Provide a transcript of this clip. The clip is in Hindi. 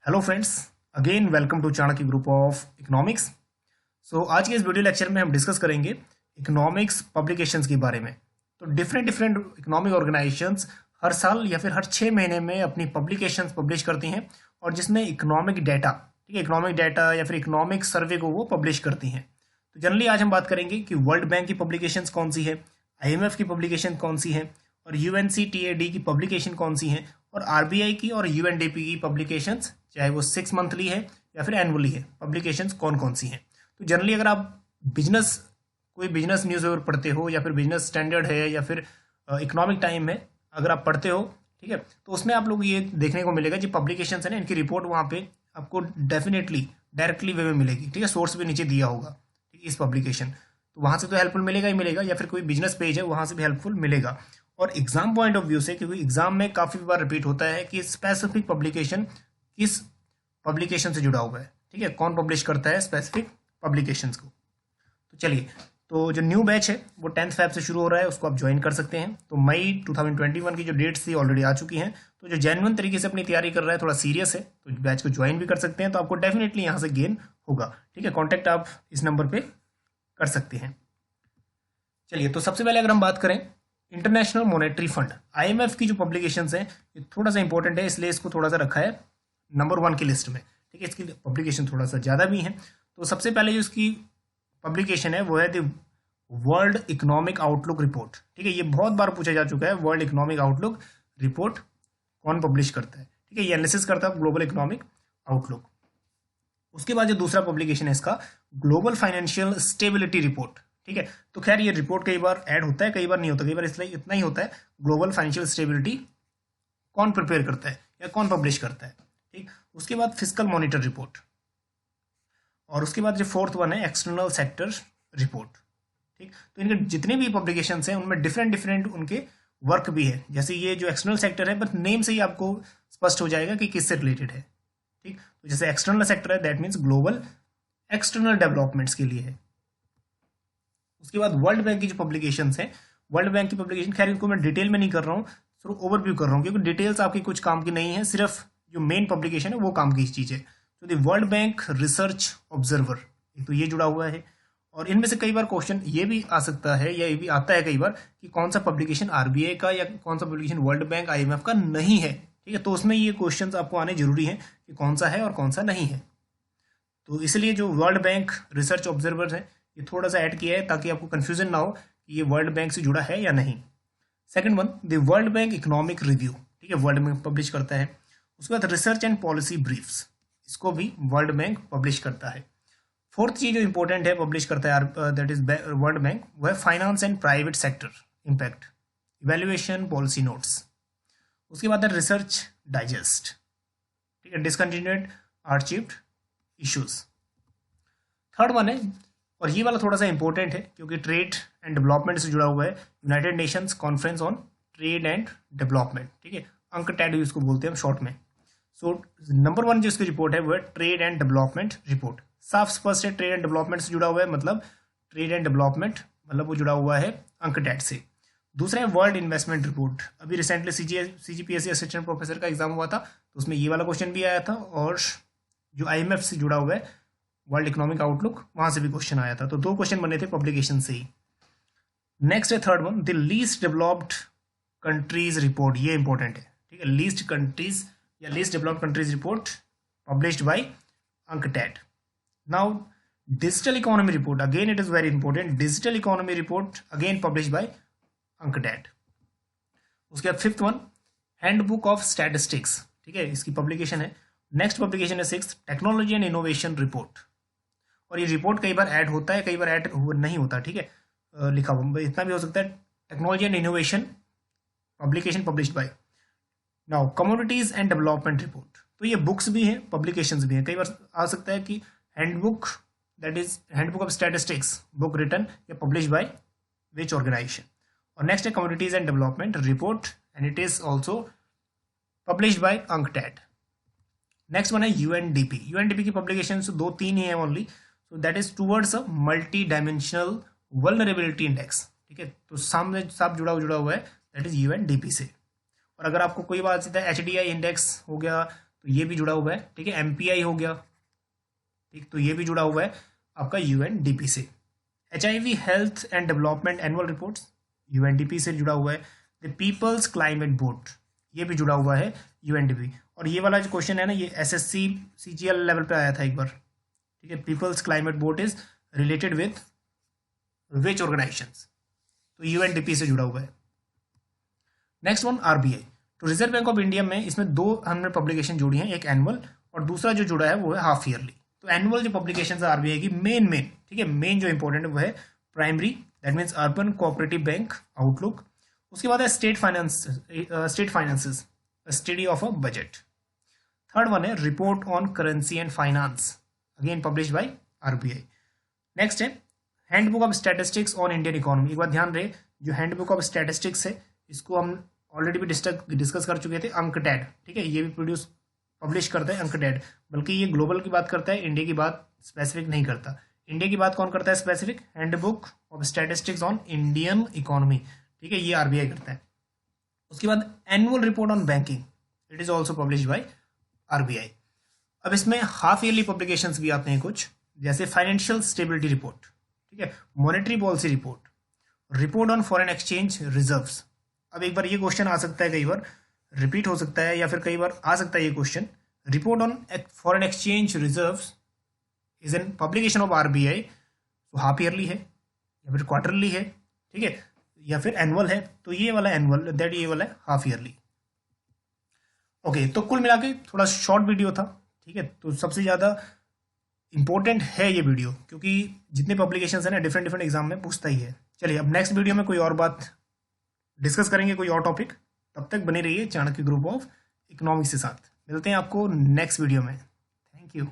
Hello friends, again welcome to Chanakya group of economics. आज के इस वीडियो लेक्चर में हम डिस्कस करेंगे इकोनॉमिक्स पब्लिकेशंस के बारे में। तो डिफरेंट डिफरेंट इकोनॉमिक ऑर्गेनाइजेशंस हर साल या फिर हर 6 महीने में अपनी पब्लिकेशंस पब्लिश करती हैं और जिसमें इकोनॉमिक डाटा, ठीक है, इकोनॉमिक डाटा या फिर इकोनॉमिक सर्वे को वो पब्लिश करती हैं। तो जनरली आज हम बात करेंगे कि वर्ल्ड बैंक की पब्लिकेशंस कौन सी है, IMF की पब्लिकेशन कौन सी है और UNCTAD की पब्लिकेशन कौन सी है और RBI की और UNDP की पब्लिकेशंस, चाहे वो 6 मंथली है या फिर एनुअली है, पब्लिकेशंस कौन कौन सी हैं। तो जनरली अगर आप कोई बिजनेस न्यूज़पेपर पढ़ते हो या फिर बिजनेस स्टैंडर्ड है या फिर इकोनॉमिक टाइम है, अगर आप पढ़ते हो, ठीक है, तो उसमें आप लोग ये देखने को मिलेगा जो पब्लिकेशंस है ना, इनकी रिपोर्ट वहाँ पे आपको डेफिनेटली डायरेक्टली वे में मिलेगी, ठीक है, सोर्स भी नीचे दिया होगा, ठीक है, इस पब्लिकेशन, तो वहाँ से तो हेल्पफुल मिलेगा ही मिलेगा, या फिर कोई बिजनेस पेज है वहाँ से भी हेल्पफुल मिलेगा। और एग्जाम पॉइंट ऑफ व्यू से, क्योंकि एग्जाम में काफ़ी बार रिपीट होता है कि स्पेसिफिक पब्लिकेशन किस पब्लिकेशन से जुड़ा हुआ है, ठीक है, कौन पब्लिश करता है स्पेसिफिक पब्लिकेशंस को। तो चलिए, तो जो न्यू बैच है वो 10 फ़रवरी से शुरू हो रहा है, उसको आप ज्वाइन कर सकते हैं। तो मई 2021 की जो डेट्स थी ऑलरेडी आ चुकी हैं, तो जो जेन्युइन तरीके से अपनी तैयारी कर रहा है, थोड़ा सीरियस है, तो बैच को ज्वाइन भी कर सकते हैं, तो आपको डेफिनेटली यहाँ से गेन होगा, ठीक है। कॉन्टैक्ट आप इस नंबर पर कर सकते हैं। चलिए, तो सबसे पहले अगर हम बात करें इंटरनेशनल मॉनेटरी फंड, IMF की जो पब्लिकेशंस हैं ये थोड़ा सा इंपॉर्टेंट है, इसलिए इसको थोड़ा सा रखा है नंबर 1 की लिस्ट में, ठीक है। इसकी पब्लिकेशन थोड़ा सा ज़्यादा भी है। तो सबसे पहले जो इसकी पब्लिकेशन है वो है the world economic outlook report, ठीक है। ये बहुत बार पूछा जा चुका है, वर्ल्ड इकोनॉमिक आउटलुक रिपोर्ट कौन पब्लिश करता है, ठीक है, ये एनालिसिस करता है ग्लोबल इकोनॉमिक आउटलुक। उसके बाद जो दूसरा पब्लिकेशन है इसका ग्लोबल फाइनेंशियल स्टेबिलिटी रिपोर्ट, ठीक है। तो खैर ये रिपोर्ट कई बार ऐड होता है, कई बार नहीं होता, कई बार इसलिए इतना ही होता है ग्लोबल फाइनेंशियल स्टेबिलिटी कौन प्रिपेयर करता है या कौन पब्लिश करता है, ठीक। उसके बाद फिस्कल मॉनिटर रिपोर्ट, और उसके बाद जो फोर्थ वन है एक्सटर्नल सेक्टर रिपोर्ट, ठीक। तो इनके जितने भी पब्लिकेशंस हैं उनमें डिफरेंट डिफरेंट उनके वर्क भी है। जैसे ये जो एक्सटर्नल सेक्टर है, बस नेम से ही आपको स्पष्ट हो जाएगा कि किससे रिलेटेड है, ठीक। तो जैसे एक्सटर्नल सेक्टर है, that means global external developments के लिए है। उसके बाद वर्ल्ड बैंक की जो पब्लिकेशंस हैं, वर्ल्ड बैंक की पब्लिकेशन, खैर इनको मैं डिटेल में नहीं कर रहा हूँ, सिर्फ ओवरव्यू कर रहा हूँ, क्योंकि डिटेल्स आपकी कुछ काम की नहीं है, सिर्फ जो मेन पब्लिकेशन है वो काम की चीज़ है। तो the world bank research observer, तो ये जुड़ा हुआ है। और इनमें से कई बार क्वेश्चन ये भी आ सकता है या ये भी आता है कई बार कि कौन सा पब्लिकेशन RBI का या कौन सा पब्लिकेशन वर्ल्ड बैंक IMF का नहीं है, ठीक है। तो उसमें ये क्वेश्चन आपको आने जरूरी है कि कौन सा है और कौन सा नहीं है। तो इसलिए जो वर्ल्ड बैंक रिसर्च ऑब्जर्वर है ये थोड़ा सा ऐड किया है ताकि आपको कंफ्यूजन ना हो कि ये वर्ल्ड बैंक से जुड़ा है या नहीं। Second one, the world bank economic review, ठीक है, वर्ल्ड बैंक पब्लिश करता है। उसके बाद रिसर्च एंड पॉलिसी ब्रीफ्स, इसको भी वर्ल्ड बैंक पब्लिश करता है। फोर्थ चीज जो इंपॉर्टेंट है पब्लिश करता है दैट इज वर्ल्ड बैंक, वो है finance and private sector impact evaluation policy notes. उसके बाद है रिसर्च डाइजेस्ट, ठीक है, डिसकंटिन्यूड आर्चीव्ड इश्यूज। थर्ड वन है, और ये वाला थोड़ा सा इंपॉर्टेंट है क्योंकि ट्रेड एंड डेवलपमेंट से जुड़ा हुआ है, United Nations conference on trade and development, ठीक है, UNCTAD इसको बोलते हैं हम शॉर्ट में। सो नंबर 1 जो इसकी रिपोर्ट है वो है ट्रेड एंड डेवलपमेंट रिपोर्ट। साफ स्पष्ट है, ट्रेड एंड डेवलपमेंट से जुड़ा हुआ है, मतलब ट्रेड एंड डेवलपमेंट मतलब वो जुड़ा हुआ है UNCTAD से। दूसरा है वर्ल्ड इन्वेस्टमेंट रिपोर्ट, अभी रिसेंटली CGPSC असिस्टेंट प्रोफेसर का एग्जाम हुआ था, तो उसमें ये वाला क्वेश्चन भी आया था, और जो IMF से जुड़ा हुआ है वर्ल्ड इकोनॉमिक आउटलुक, वहां से भी क्वेश्चन आया था। तो 2 क्वेश्चन बने थे पब्लिकेशन से ही। नेक्स्ट है third one, the least developed countries report, ये इंपॉर्टेंट है, ठीक है, लीस्ट कंट्रीज या least developed countries report published by UNCTAD। Now digital economy report, again it is very important, digital economy report again published by UNCTAD। उसके बाद fifth one, handbook of statistics, ठीक है, इसकी पब्लिकेशन है। नेक्स्ट पब्लिकेशन है six, technology and innovation report, और ये रिपोर्ट कई बार ऐड होता है, कई बार ऐड नहीं होता, ठीक है, लिखा हुआ इतना भी हो सकता है, technology and innovation publication published by. Now communities and development report, तो ये बुक्स भी हैं, पब्लिकेशंस भी हैं, कई बार आ सकता है कि handbook, that is handbook of statistics, book written या पब्लिश बाय विच ऑर्गेनाइजेशन। और नेक्स्ट है communities and development report, and it is also published by UNCTAD। Next one है UNDP की पब्लिकेशन 2-3 ही है only, so that is towards a multidimensional vulnerability index, ठीक है, तो सामने सब जुड़ा हुआ है, दैट इज UNDP से। और अगर आपको कोई बात सीधा HDI इंडेक्स हो गया, तो ये भी जुड़ा हुआ है, ठीक है। एमपीआई हो गया, ठीक, तो ये भी जुड़ा हुआ है आपका यूएनडीपी से। HIV health and development annual reports UNDP से जुड़ा हुआ है। द पीपल्स क्लाइमेट बोर्ड, ये भी जुड़ा हुआ है यूएनडीपी। और ये वाला जो क्वेश्चन है ना, ये एसएससी सीजीएल लेवल पे आया था एक बार, ठीक है। People's climate board is related with which organisations, तो यूएनडीपी से जुड़ा हुआ है। Next one RBI. तो रिजर्व बैंक ऑफ इंडिया में इसमें दो हमने पब्लिकेशन जोड़ी हैं, एक एनुअल और दूसरा जो जुड़ा है वो है हाफ ईयरली। तो एनुअल जो पब्लिकेशन है आरबीआई की मेन, ठीक है, मेन जो इंपॉर्टेंट है वो है primary, that means urban cooperative bank outlook. उसके बाद है state finances study of a budget. Third one है report on currency and finance, again publish by RBI. Next है handbook of statistics on Indian economy. एक बार ध्यान रहे, जो हैंडबुक ऑफ स्टैटिस्टिक्स है इसको हम ऑलरेडी भी डिस्कस कर चुके थे, अंकटैड, ठीक है, ये भी पब्लिश करता है अंकटैड। बल्कि ये ग्लोबल की बात करता है, इंडिया की बात स्पेसिफिक नहीं करता। इंडिया की बात कौन करता है specific? Handbook of statistics on Indian economy, ठीक है, ये आरबीआई करता है। उसके बाद annual report on banking, it is also publish by RBI. अब इसमें हाफ ईयरली पब्लिकेशंस भी आते हैं कुछ, जैसे फाइनेंशियल स्टेबिलिटी रिपोर्ट, ठीक है, monetary policy report, report on foreign exchange reserves. अब एक बार ये क्वेश्चन आ सकता है, कई बार रिपीट हो सकता है, या फिर कई बार आ सकता है ये question, report on foreign exchange reserves is an publication of RBI, तो हाफ ईयरली है या फिर क्वार्टरली है, ठीक है, या फिर एनुअल है, तो ये वाला एनुअल, दैट ये वाला हाफ ईयरली। ओके, तो कुल मिला के थोड़ा शॉर्ट वीडियो था, ठीक है। तो सबसे ज़्यादा इंपॉर्टेंट है ये वीडियो, क्योंकि जितने पब्लिकेशंस हैं ना डिफरेंट एग्जाम में पूछता ही है। चलिए अब नेक्स्ट वीडियो में कोई और बात डिस्कस करेंगे, कोई और टॉपिक। तब तक बने रहिए चाणक्य ग्रुप ऑफ इकोनॉमिक्स के साथ। मिलते हैं आपको नेक्स्ट वीडियो में। Thank you.